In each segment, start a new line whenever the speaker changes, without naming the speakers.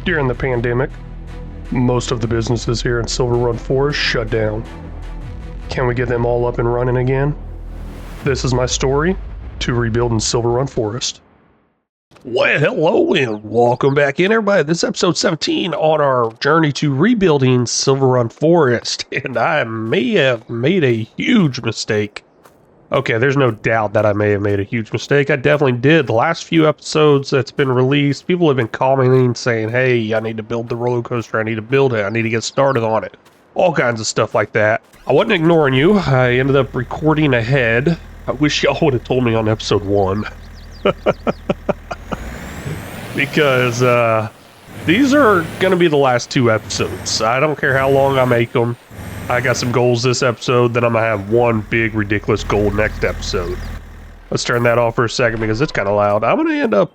During the pandemic, most of the businesses here in Silverrun Forest shut down. Can we get them all up and running again? This is my story to rebuilding Silverrun Forest. Well, hello and welcome back in, everybody. This is episode 17 on our journey to rebuilding Silverrun Forest, and I may have made a huge mistake. Okay, there's no doubt that I may have made a huge mistake. I definitely did. The last few episodes that's been released, people have been commenting saying, hey, I need to build the roller coaster. I need to build it. I need to get started on it. All kinds of stuff like that. I wasn't ignoring you. I ended up recording ahead. I wish y'all would have told me on episode 1. Because these are going to be the last 2 episodes. I don't care how long I make them. I got some goals this episode, then I'm going to have one big ridiculous goal next episode. Let's turn that off for a second because it's kind of loud. I'm going to end up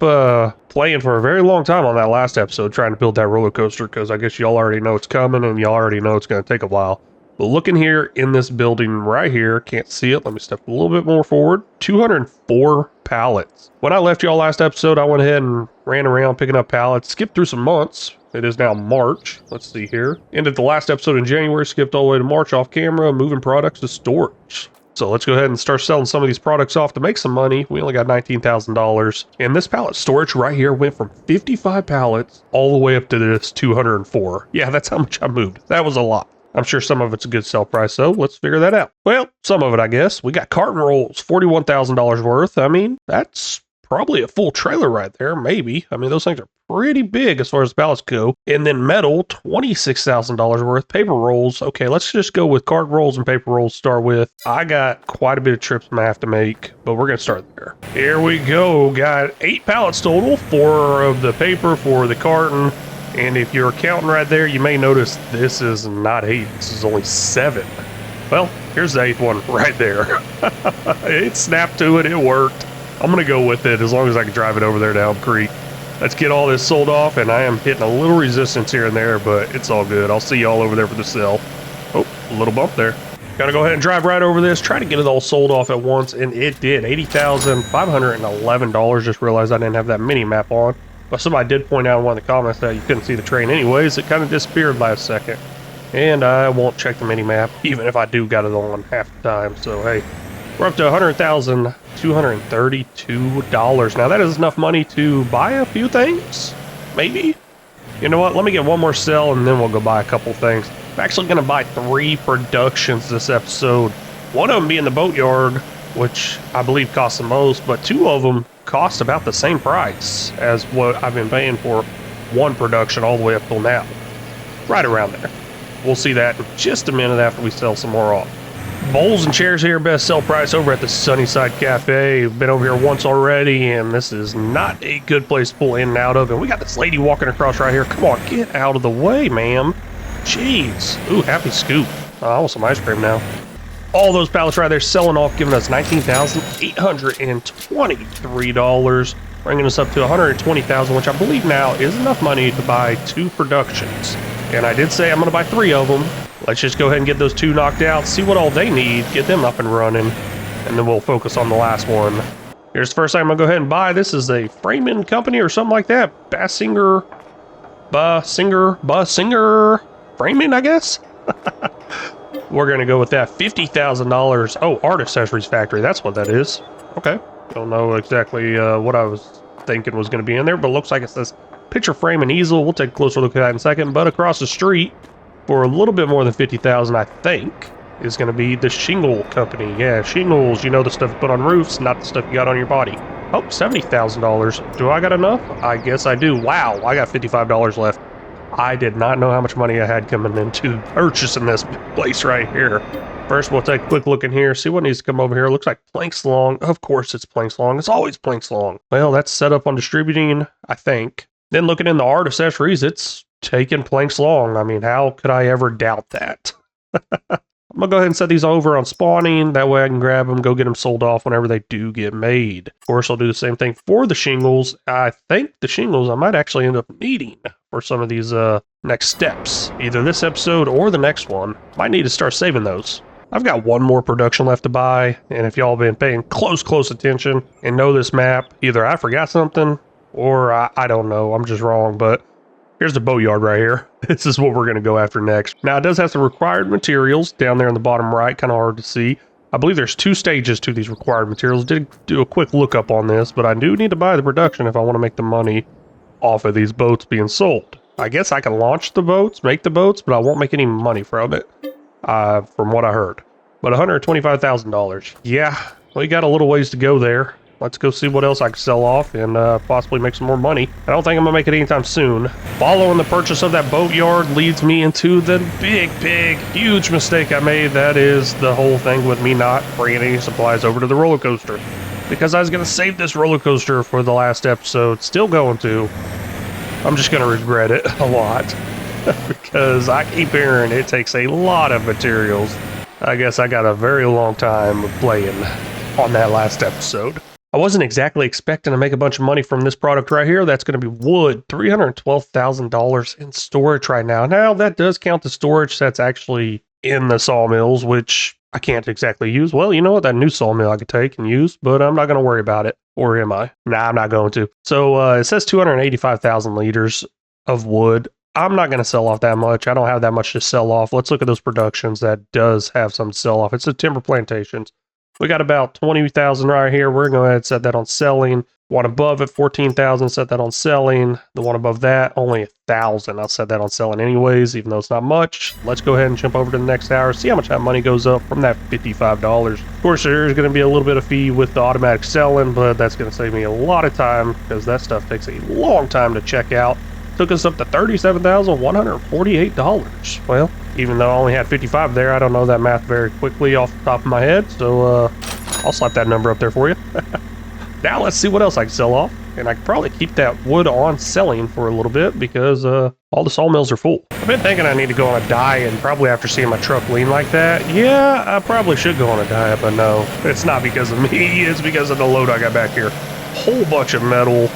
playing for a very long time on that last episode trying to build that roller coaster because I guess y'all already know it's coming and y'all already know it's going to take a while. But looking here in this building right here, can't see it. Let me step a little bit more forward. 204 pallets. When I left y'all last episode, I went ahead and ran around picking up pallets, skipped through some months. It is now March. Let's see here. Ended the last episode in January, skipped all the way to March off camera, moving products to storage. So let's go ahead and start selling some of these products off to make some money. We only got $19,000. And this pallet storage right here went from 55 pallets all the way up to this 204. Yeah, that's how much I moved. That was a lot. I'm sure some of it's a good sell price, so let's figure that out. Well, some of it, I guess. We got carton rolls, $41,000 worth. I mean, that's probably a full trailer right there, maybe. I mean, those things are pretty big as far as pallets go. And then metal, $26,000 worth. Paper rolls. Okay, let's just go with carton rolls and paper rolls to start with. I got quite a bit of trips I'm gonna have to make, but we're gonna start there. Here we go. Got 8 pallets total, 4 of the paper, 4 of the carton. And if you're counting right there, you may notice this is not 8, this is only 7. Well, here's the 8th one right there. It snapped to it, it worked. I'm gonna go with it as long as I can drive it over there to Elm Creek. Let's get all this sold off, and I am hitting a little resistance here and there, but it's all good. I'll see y'all over there for the sale. Oh, a little bump there. Gotta go ahead and drive right over this, try to get it all sold off at once, and it did. $80,511. Just realized I didn't have that mini map on. But somebody did point out in one of the comments that you couldn't see the train anyways. It kind of disappeared last second. And I won't check the mini map, even if I do got it on half the time. So, hey, we're up to $100,232. Now, that is enough money to buy a few things, maybe. You know what? Let me get one more sell, and then we'll go buy a couple things. I'm actually going to buy 3 productions this episode. One of them being the boatyard, which I believe costs the most, but 2 of them cost about the same price as what I've been paying for one production all the way up till now. Right around there. We'll see that in just a minute after we sell some more off. Bowls and chairs here, best sell price over at the Sunnyside Cafe. Been over here once already, and this is not a good place to pull in and out of. And we got this lady walking across right here. Come on, get out of the way, ma'am. Jeez. Ooh, happy scoop. I want some ice cream now. All those pallets right there selling off, giving us $19,823, bringing us up to $120,000, which I believe now is enough money to buy 2 productions. And I did say I'm going to buy 3 of them. Let's just go ahead and get those 2 knocked out, see what all they need, get them up and running, and then we'll focus on the last one. Here's the first thing I'm going to go ahead and buy. This is a framing company or something like that. Bassinger framing, I guess? We're going to go with that. $50,000. Oh, Art Accessories Factory. That's what that is. Okay. Don't know exactly what I was thinking was going to be in there, but it looks like it says picture frame and easel. We'll take a closer look at that in a second. But across the street, for a little bit more than $50,000, I think, is going to be the Shingle Company. Yeah, shingles. You know, the stuff you put on roofs, not the stuff you got on your body. Oh, $70,000. Do I got enough? I guess I do. Wow, I got $55 left. I did not know how much money I had coming into purchasing this place right here. First, we'll take a quick look in here, see what needs to come over here. It looks like planks long. Of course it's planks long. It's always planks long. Well, that's set up on distributing, I think. Then looking in the art accessories, it's taking planks long. I mean, how could I ever doubt that? I'm going to go ahead and set these over on spawning. That way I can grab them, go get them sold off whenever they do get made. Of course, I'll do the same thing for the shingles. I think the shingles I might actually end up needing for some of these next steps. Either this episode or the next one. Might need to start saving those. I've got one more production left to buy, and if y'all been paying close attention and know this map, either I forgot something or I don't know, I'm just wrong, but Here's the boatyard right here. This is what we're going to go after next. Now, it does have the required materials down there in the bottom right, kind of hard to see. I believe there's 2 stages to these required materials. Did do a quick lookup on this, but I do need to buy the production if I want to make the money off of these boats being sold. I guess I can launch the boats, make the boats, but I won't make any money from it, from what I heard. But $125,000. Yeah, we got a little ways to go there. Let's go see what else I can sell off and possibly make some more money. I don't think I'm going to make it anytime soon. Following the purchase of that boatyard leads me into the big, huge mistake I made. That is the whole thing with me not bringing any supplies over to the roller coaster. Because I was going to save this roller coaster for the last episode. Still going to. I'm just going to regret it a lot. Because I keep hearing it takes a lot of materials. I guess I got a very long time playing on that last episode. I wasn't exactly expecting to make a bunch of money from this product right here. That's going to be wood. $312,000 in storage right now. Now, that does count the storage that's actually in the sawmills, which I can't exactly use. Well, you know what? That new sawmill I could take and use, but I'm not going to worry about it. Or am I? Nah, I'm not going to. So it says 285,000 liters of wood. I'm not going to sell off that much. I don't have that much to sell off. Let's look at those productions that does have some to sell off. It's the timber plantations. We got about 20,000 right here. We're going to go ahead and set that on selling. One above it, 14,000, set that on selling. The one above that, only 1,000. I'll set that on selling anyways, even though it's not much. Let's go ahead and jump over to the next tower, see how much that money goes up from that $55. Of course, there's going to be a little bit of fee with the automatic selling, but that's going to save me a lot of time because that stuff takes a long time to check out. Took us up to $37,148. Well, even though I only had 55 there, I don't know that math very quickly off the top of my head, so I'll slap that number up there for you. Now let's see what else I can sell off, and I can probably keep that wood on selling for a little bit because all the sawmills are full. I've been thinking I need to go on a diet, and probably after seeing my truck lean like that, yeah, I probably should go on a diet, but no, it's not because of me, it's because of the load I got back here. Whole bunch of metal.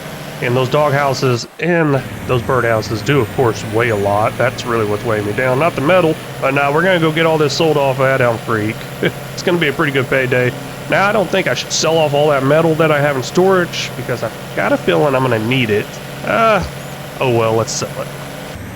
And those dog houses and those bird houses do, of course, weigh a lot. That's really what's weighing me down, not the metal. But now we're going to go get all this sold off at Elm Creek. It's going to be a pretty good payday. Now, I don't think I should sell off all that metal that I have in storage because I've got a feeling I'm going to need it. Oh well, let's sell it.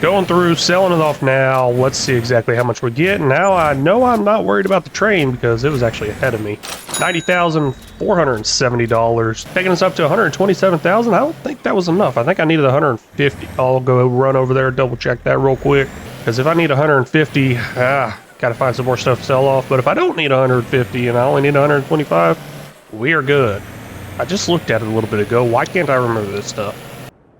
Going through, selling it off now. Let's see exactly how much we get. Now, I know I'm not worried about the train because it was actually ahead of me. $90,470, taking us up to $127,000. I don't think that was enough. I think I needed $150. I'll go run over there, double check that real quick. Because if I need $150, gotta find some more stuff to sell off. But if I don't need $150 and I only need $125, we are good. I just looked at it a little bit ago. Why can't I remember this stuff?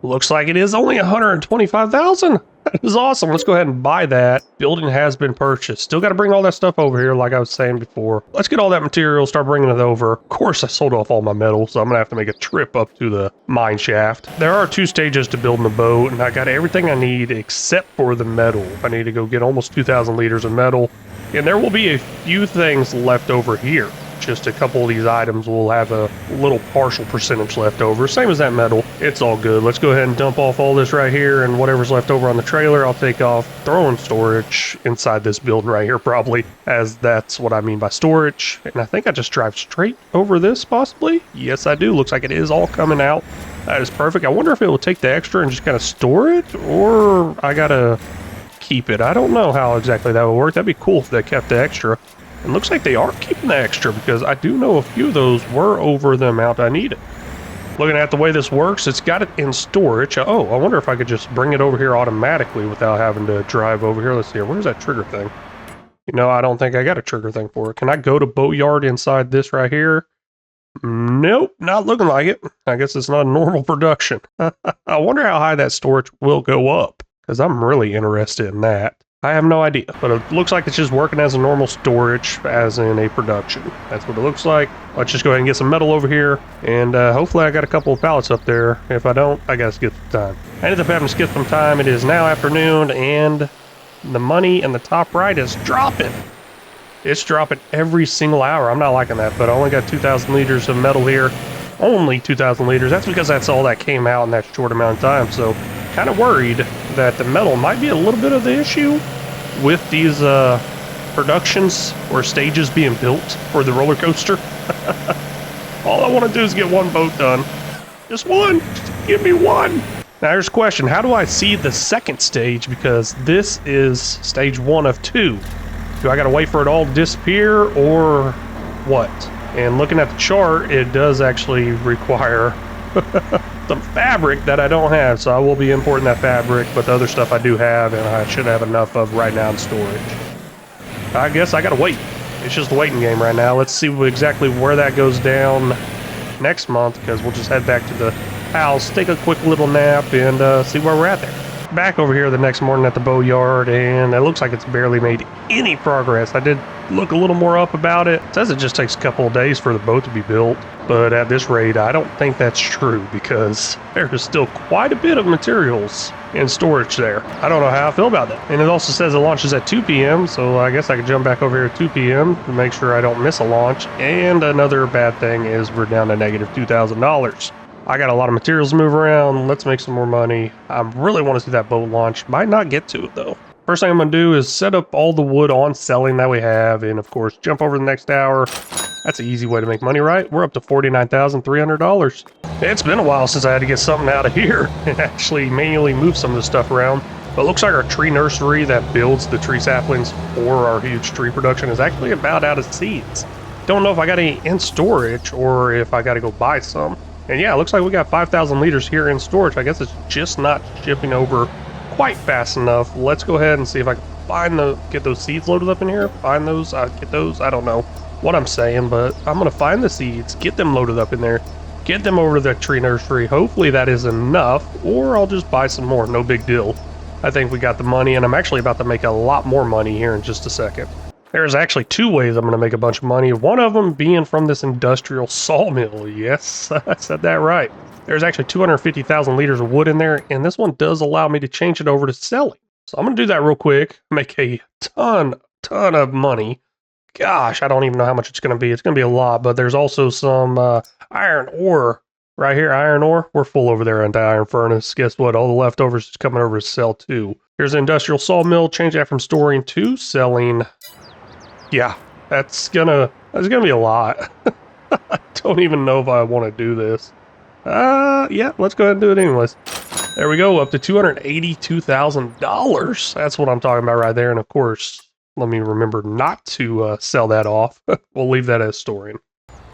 Looks like it is only $125,000. That is awesome. Let's go ahead and buy that. Building has been purchased. Still got to bring all that stuff over here like I was saying before. Let's get all that material, start bringing it over. Of course, I sold off all my metal, so I'm going to have to make a trip up to the mine shaft. There are 2 stages to building the boat, and I got everything I need except for the metal. I need to go get almost 2,000 liters of metal, and there will be a few things left over here. Just a couple of these items will have a little partial percentage left over. Same as that metal. It's all good. Let's go ahead and dump off all this right here, and whatever's left over on the trailer, I'll take off, throw in storage inside this building right here probably, as that's what I mean by storage. And I think I just drive straight over this possibly. Yes, I do. Looks like it is all coming out. That is perfect. I wonder if it will take the extra and just kind of store it, or I gotta keep it. I don't know how exactly that would work. That'd be cool if they kept the extra. It looks like they are keeping the extra because I do know a few of those were over the amount I needed. Looking at the way this works, it's got it in storage. Oh, I wonder if I could just bring it over here automatically without having to drive over here. Let's see here. Where's that trigger thing? You know, I don't think I got a trigger thing for it. Can I go to boatyard inside this right here? Nope, not looking like it. I guess it's not a normal production. I wonder how high that storage will go up because I'm really interested in that. I have no idea, but it looks like it's just working as a normal storage, as in a production. That's what it looks like. Let's just go ahead and get some metal over here, and hopefully I got a couple of pallets up there. If I don't, I gotta skip some time. I ended up having to skip some time. It is now afternoon, and the money in the top right is dropping. It's dropping every single hour. I'm not liking that, but I only got 2,000 liters of metal here. Only 2,000 liters. That's because that's all that came out in that short amount of time, so kind of worried that the metal might be a little bit of the issue with these productions or stages being built for the roller coaster. All I want to do is get one boat done. Just one. Just give me one. Now here's a question, how do I see the second stage? Because this is stage 1 of 2. Do I gotta wait for it all to disappear or what? And looking at the chart, it does actually require some fabric that I don't have, so I will be importing that fabric, but the other stuff I do have, and I should have enough of right now in storage. I guess I gotta wait. It's just a waiting game right now. Let's see exactly where that goes down next month, because we'll just head back to the house, take a quick little nap, and see where we're at there. Back over here the next morning at the bow yard, and it looks like it's barely made any progress. I did look a little more up about it. It says it just takes a couple of days for the boat to be built, but at this rate, I don't think that's true because there is still quite a bit of materials in storage there. I don't know how I feel about that. And it also says it launches at 2 p.m., so I guess I could jump back over here at 2 p.m. to make sure I don't miss a launch. And another bad thing is we're down to negative $2,000. I got a lot of materials to move around. Let's make some more money. I really want to see that boat launch. Might not get to it though. First thing I'm going to do is set up all the wood on selling that we have, and of course jump over the next hour. That's an easy way to make money, right? We're up to $49,300. It's been a while since I had to get something out of here and actually manually move some of the stuff around. But it looks like our tree nursery that builds the tree saplings for our huge tree production is actually about out of seeds. Don't know if I got any in storage or if I got to go buy some. And yeah, it looks like we got 5,000 liters here in storage. I guess it's just not shipping over quite fast enough. Let's go ahead and see if I can get those seeds loaded up in here. Find those, get those. I don't know what I'm saying, but I'm gonna find the seeds, get them loaded up in there, get them over to the tree nursery. Hopefully that is enough, or I'll just buy some more. No big deal. I think we got the money, and I'm actually about to make a lot more money here in just a second. There's actually 2 ways I'm going to make a bunch of money. One of them being from this industrial sawmill. Yes, I said that right. There's actually 250,000 liters of wood in there, and this one does allow me to change it over to selling. So I'm going to do that real quick, make a ton of money. Gosh, I don't even know how much it's going to be. It's going to be a lot, but there's also some iron ore right here. Iron ore, we're full over there on the iron furnace. Guess what? All the leftovers is coming over to sell too. Here's an industrial sawmill. Change that from storing to selling. Yeah, that's gonna be a lot. I don't even know if I want to do this. Yeah, let's go ahead and do it anyways. There we go, up to $282,000. That's what I'm talking about right there. And of course, let me remember not to sell that off. We'll leave that as storing.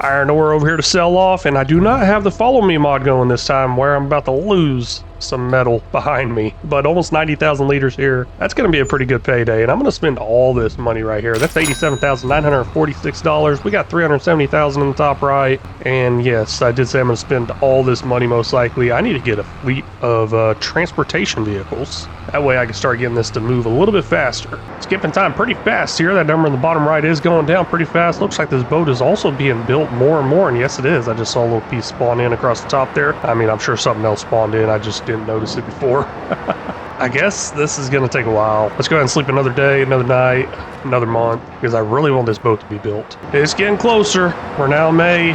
Iron ore over here to sell off, and I do not have the follow me mod going this time where I'm about to lose some metal behind me, but almost 90,000 liters here. That's going to be a pretty good payday, and I'm going to spend all this money right here. That's $87,946. We got $370,000 in the top right, and yes, I did say I'm going to spend all this money most likely. I need to get a fleet of transportation vehicles. That way I can start getting this to move a little bit faster. Skipping time pretty fast here. That number in the bottom right is going down pretty fast. Looks like this boat is also being built more and more, and yes it is. I just saw a little piece spawn in across the top there. I mean, I'm sure something else spawned in. I just didn't notice it before. I guess this is going to take a while. Let's go ahead and sleep another day, another night, another month, because I really want this boat to be built. It's getting closer. We're now in May,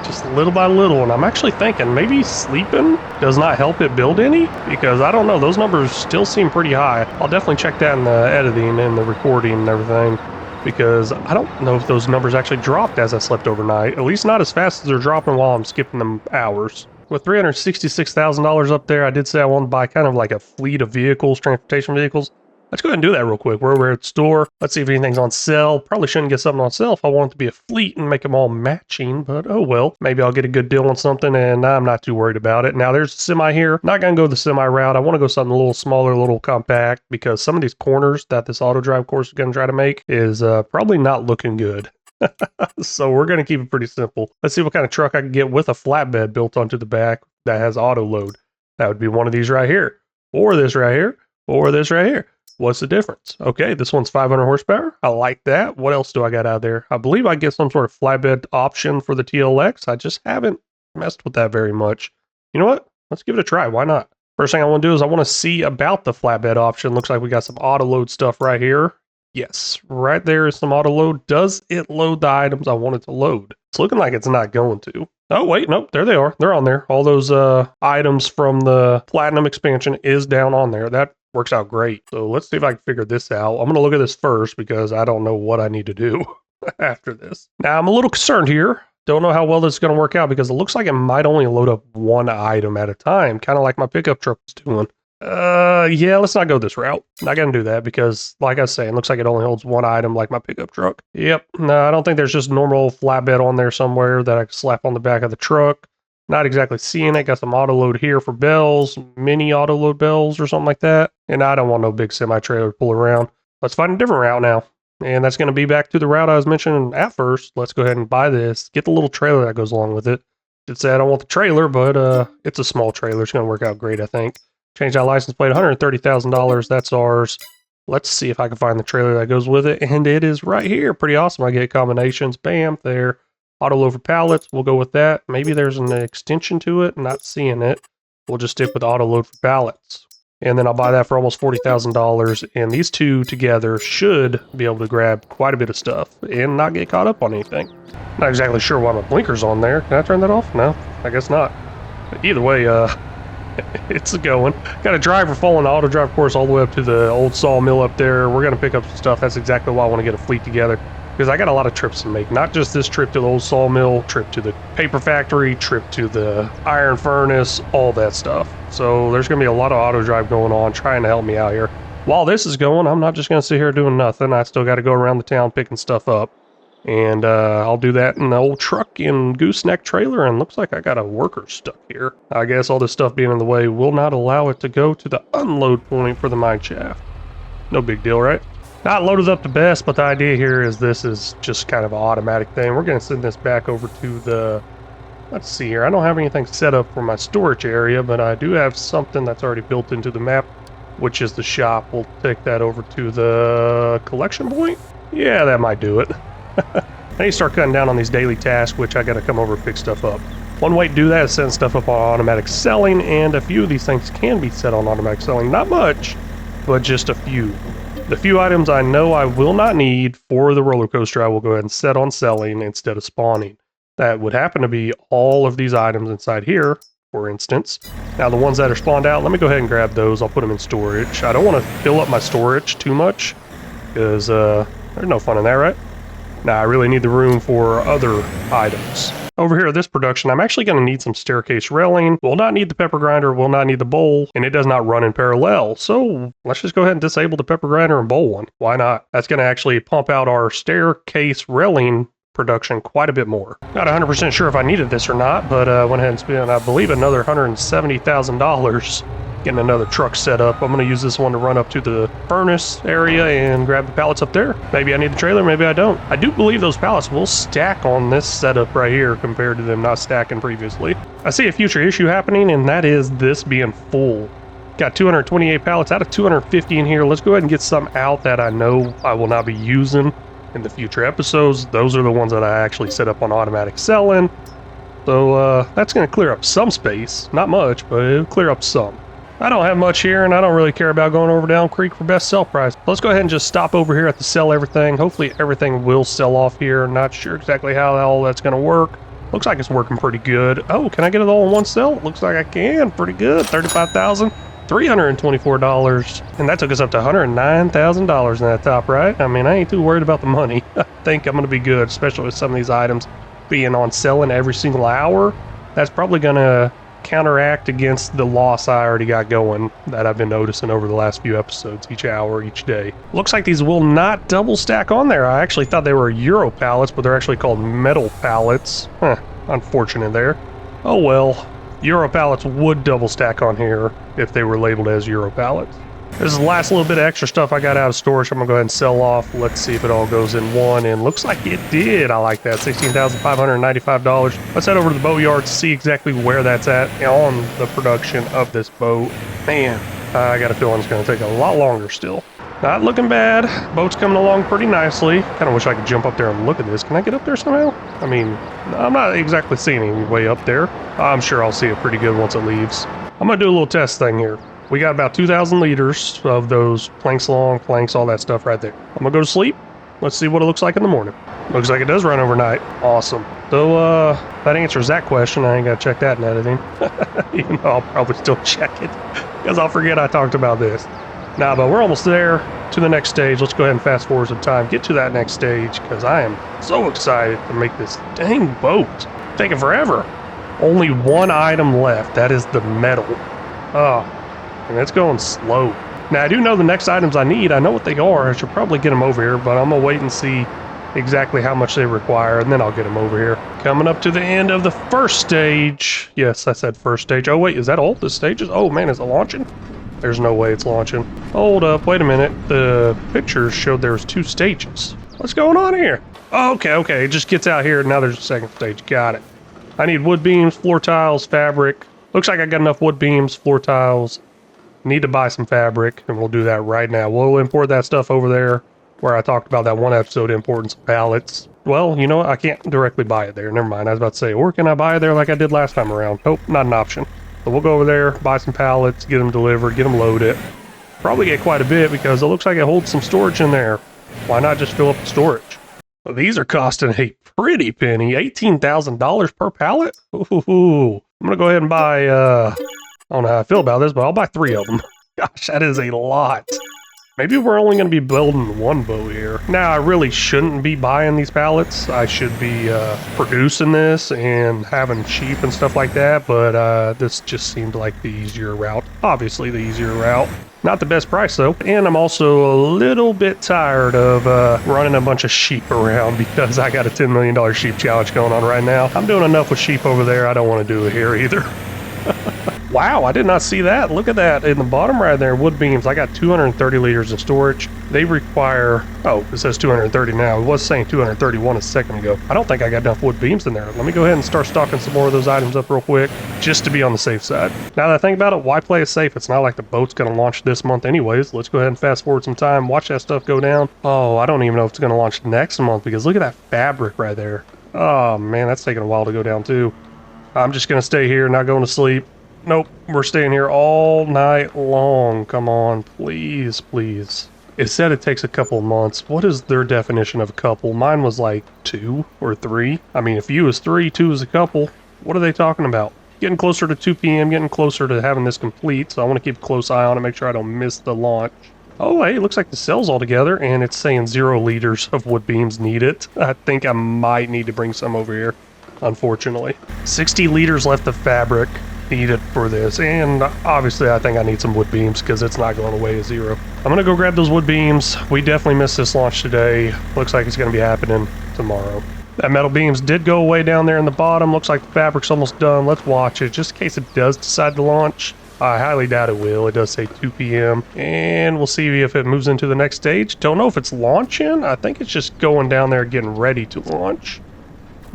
just little by little, and I'm actually thinking maybe sleeping does not help it build any, because I don't know, those numbers still seem pretty high. I'll definitely check that in the editing and the recording and everything, because I don't know if those numbers actually dropped as I slept overnight, at least not as fast as they're dropping while I'm skipping them hours. With $366,000 up there, I did say I wanted to buy kind of like a fleet of vehicles, transportation vehicles. Let's go ahead and do that real quick. We're over at the store. Let's see if anything's on sale. Probably shouldn't get something on sale if I want it to be a fleet and make them all matching, but oh well. Maybe I'll get a good deal on something, and I'm not too worried about it. Now, there's a semi here. Not going to go the semi route. I want to go something a little smaller, a little compact, because some of these corners that this auto drive course is going to try to make is probably not looking good. So we're going to keep it pretty simple. Let's see what kind of truck I can get with a flatbed built onto the back that has auto load. That would be one of these right here, or this right here, or this right here. What's the difference? Okay, this one's 500 horsepower. I like that. What else do I got out there? I believe I get some sort of flatbed option for the TLX. I just haven't messed with that very much. You know what? Let's give it a try. Why not? First thing I want to do is I want to see about the flatbed option. Looks like we got some auto load stuff right here. Yes, right there is some auto load. Does it load the items I want it to load? It's looking like it's not going to. Oh, wait, nope, there they are. They're on there. All those items from the Platinum expansion is down on there. That works out great. So let's see if I can figure this out. I'm going to look at this first because I don't know what I need to do after this. Now, I'm a little concerned here. Don't know how well this is going to work out because it looks like it might only load up one item at a time, kind of like my pickup truck was doing. Yeah, let's not go this route. Not going to do that because, like I was saying, it looks like it only holds one item like my pickup truck. Yep, no, I don't think there's just normal flatbed on there somewhere that I can slap on the back of the truck. Not exactly seeing it. Got some auto load here for bells, mini auto load bells or something like that. And I don't want no big semi-trailer to pull around. Let's find a different route now. And that's going to be back to the route I was mentioning at first. Let's go ahead and buy this. Get the little trailer that goes along with it. Did say I don't want the trailer, but it's a small trailer. It's going to work out great, I think. Change that license plate, $130,000. That's ours. Let's see if I can find the trailer that goes with it. And it is right here. Pretty awesome. I get combinations. Bam, there. Auto load for pallets. We'll go with that. Maybe there's an extension to it. Not seeing it. We'll just stick with auto load for pallets. And then I'll buy that for almost $40,000. And these two together should be able to grab quite a bit of stuff and not get caught up on anything. Not exactly sure why my blinker's on there. Can I turn that off? No, I guess not. But either way, it's going. Got a driver following the auto drive course all the way up to the old sawmill up there. We're going to pick up some stuff. That's exactly why I want to get a fleet together. Because I got a lot of trips to make. Not just this trip to the old sawmill, trip to the paper factory, trip to the iron furnace, all that stuff. So there's going to be a lot of auto drive going on, trying to help me out here. While this is going, I'm not just going to sit here doing nothing. I still got to go around the town picking stuff up. And I'll do that in the old truck and gooseneck trailer. And looks like I got a worker stuck here. I guess all this stuff being in the way will not allow it to go to the unload point for the mine shaft. No big deal, right? Not loaded up the best, but the idea here is this is just kind of an automatic thing. We're going to send this back over to the... Let's see here. I don't have anything set up for my storage area, but I do have something that's already built into the map, which is the shop. We'll take that over to the collection point. Yeah, that might do it. I need to start cutting down on these daily tasks, which I got to come over and pick stuff up. One way to do that is setting stuff up on automatic selling, and a few of these things can be set on automatic selling. Not much, but just a few. The few items I know I will not need for the roller coaster, I will go ahead and set on selling instead of spawning. That would happen to be all of these items inside here, for instance. Now the ones that are spawned out, let me go ahead and grab those. I'll put them in storage. I don't want to fill up my storage too much because there's no fun in that, right? Now I really need the room for other items. Over here at this production, I'm actually going to need some staircase railing. Will not need the pepper grinder, will not need the bowl, and it does not run in parallel. So let's just go ahead and disable the pepper grinder and bowl one. Why not? That's going to actually pump out our staircase railing production quite a bit more. Not 100% sure if I needed this or not, but went ahead and spent, I believe, another $170,000 getting another truck set up. I'm going to use this one to run up to the furnace area and grab the pallets up there. Maybe I need the trailer, maybe I don't. I do believe those pallets will stack on this setup right here compared to them not stacking previously. I see a future issue happening, and that is this being full. Got 228 pallets out of 250 in here. Let's go ahead and get some out that I know I will not be using in the future episodes. Those are the ones that I actually set up on automatic selling. So that's going to clear up some space. Not much, but it'll clear up some. I don't have much here, and I don't really care about going over down creek for best sell price. Let's go ahead and just stop over here at the sell everything. Hopefully everything will sell off here. Not sure exactly how all that's going to work. Looks like it's working pretty good. Oh, can I get it all in one sell? Looks like I can. Pretty good. $35,324. And that took us up to $109,000 in that top right. I mean, I ain't too worried about the money. I think I'm going to be good, especially with some of these items being on selling every single hour. That's probably going to counteract against the loss I already got going that I've been noticing over the last few episodes, each hour, each day. Looks like these will not double stack on there. I actually thought they were Euro pallets, but they're actually called metal pallets. Unfortunate there. Oh well, Euro pallets would double stack on here if they were labeled as Euro pallets. This is the last little bit of extra stuff I got out of storage. I'm gonna go ahead and sell off. Let's see if it all goes in one, and looks like it did. I like that. $16,595. Let's head over to the boat yard to see exactly where that's at on the production of this boat. Man, I got a feeling it's gonna take a lot longer still. Not looking bad. Boat's coming along pretty nicely. Kind of wish I could jump up there and look at this. Can I get up there somehow? I mean, I'm not exactly seeing any way up there. I'm sure I'll see it pretty good once it leaves. I'm gonna do a little test thing here. We got about 2,000 liters of those planks long, planks, all that stuff right there. I'm gonna go to sleep. Let's see what it looks like in the morning. Looks like it does run overnight. Awesome. So, that answers that question. I ain't gotta check that in editing. Even though I'll probably still check it, because I'll forget I talked about this. Nah, but we're almost there to the next stage. Let's go ahead and fast forward some time. Get to that next stage because I am so excited to make this dang boat. Taking forever. Only one item left. That is the metal. Oh, and it's going slow. Now, I do know the next items I need. I know what they are. I should probably get them over here, but I'm going to wait and see exactly how much they require, and then I'll get them over here. Coming up to the end of the first stage. Yes, I said first stage. Oh, wait, is that all the stages? Oh, man, is it launching? There's no way it's launching. Hold up, wait a minute. The pictures showed there was 2 stages. What's going on here? Oh, okay. It just gets out here, and now there's a second stage. Got it. I need wood beams, floor tiles, fabric. Looks like I got enough wood beams, floor tiles. Need to buy some fabric, and we'll do that right now. We'll import that stuff over there where I talked about that one episode importing some pallets. Well, you know what? I can't directly buy it there. Never mind. I was about to say, or can I buy it there like I did last time around? Nope, not an option. So we'll go over there, buy some pallets, get them delivered, get them loaded. Probably get quite a bit because it looks like it holds some storage in there. Why not just fill up the storage? Well, these are costing a pretty penny. $18,000 per pallet? Ooh. I'm going to go ahead and buy, I don't know how I feel about this, but I'll buy 3 of them. Gosh, that is a lot. Maybe we're only going to be building one boat here. Now, I really shouldn't be buying these pallets. I should be producing this and having sheep and stuff like that, but this just seemed like the easier route. Obviously, the easier route. Not the best price, though. And I'm also a little bit tired of running a bunch of sheep around because I got a $10 million sheep challenge going on right now. I'm doing enough with sheep over there. I don't want to do it here either. Wow, I did not see that. Look at that. In the bottom right there, wood beams. I got 230 liters of storage. They require... Oh, it says 230 now. It was saying 231 a second ago. I don't think I got enough wood beams in there. Let me go ahead and start stocking some more of those items up real quick, just to be on the safe side. Now that I think about it, why play it safe? It's not like the boat's going to launch this month anyways. Let's go ahead and fast forward some time, watch that stuff go down. Oh, I don't even know if it's going to launch next month because look at that fabric right there. Oh, man, that's taking a while to go down too. I'm just going to stay here, not going to sleep. Nope, we're staying here all night long. Come on, please, please. It said it takes a couple of months. What is their definition of a couple? Mine was like 2 or 3. I mean, if you is 3, 2 is a couple. What are they talking about? Getting closer to 2 p.m., getting closer to having this complete, so I want to keep a close eye on it, make sure I don't miss the launch. Oh, hey, it looks like the cell's all together, and it's saying 0 liters of wood beams needed. I think I might need to bring some over here, unfortunately. 60 liters left of fabric needed for this, and obviously I think I need some wood beams because it's not going away at 0. I'm gonna go grab those wood beams. We definitely missed this launch today. Looks like it's gonna be happening tomorrow. That metal beams did go away down there in the bottom. Looks like the fabric's almost done. Let's watch it just in case it does decide to launch. I highly doubt it will. It does say 2 p.m. and we'll see if it moves into the next stage. Don't know if it's launching. I think it's just going down there getting ready to launch.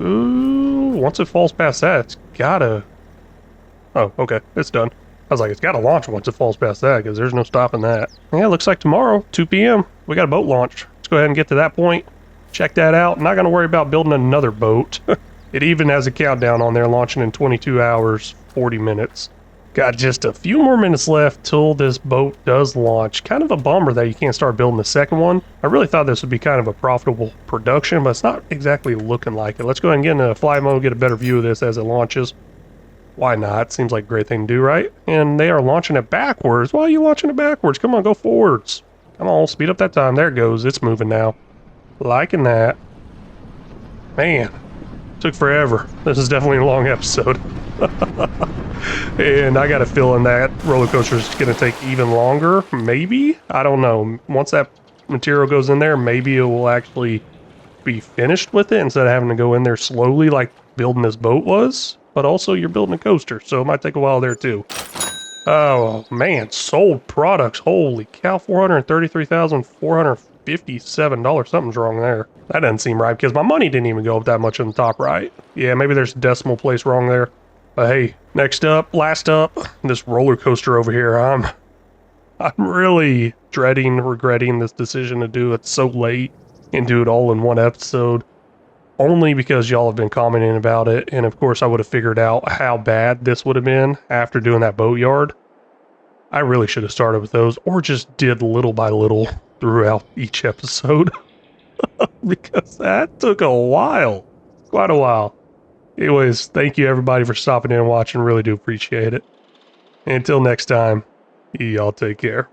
Ooh, once it falls past that, it's gotta... Oh, okay, it's done. I was like, it's got to launch once it falls past that because there's no stopping that. Yeah, it looks like tomorrow, 2 p.m., we got a boat launch. Let's go ahead and get to that point. Check that out. Not going to worry about building another boat. It even has a countdown on there, launching in 22 hours, 40 minutes. Got just a few more minutes left till this boat does launch. Kind of a bummer that you can't start building the second one. I really thought this would be kind of a profitable production, but it's not exactly looking like it. Let's go ahead and get into fly mode, get a better view of this as it launches. Why not? Seems like a great thing to do, right? And they are launching it backwards. Why are you launching it backwards? Come on, go forwards. Come on, speed up that time. There it goes. It's moving now. Liking that. Man, took forever. This is definitely a long episode. And I got a feeling that roller coaster is going to take even longer. Maybe? I don't know. Once that material goes in there, maybe it will actually be finished with it instead of having to go in there slowly like building this boat was. But also you're building a coaster, so it might take a while there too. Oh man, sold products. Holy cow, $433,457. Something's wrong there. That doesn't seem right because my money didn't even go up that much on the top right. Yeah, maybe there's a decimal place wrong there. But hey, next up, last up, this roller coaster over here. I'm really regretting this decision to do it so late and do it all in one episode. Only because y'all have been commenting about it, and of course I would have figured out how bad this would have been after doing that boatyard. I really should have started with those, or just did little by little throughout each episode. Because that took a while. Quite a while. Anyways, thank you everybody for stopping in and watching. Really do appreciate it. Until next time, y'all take care.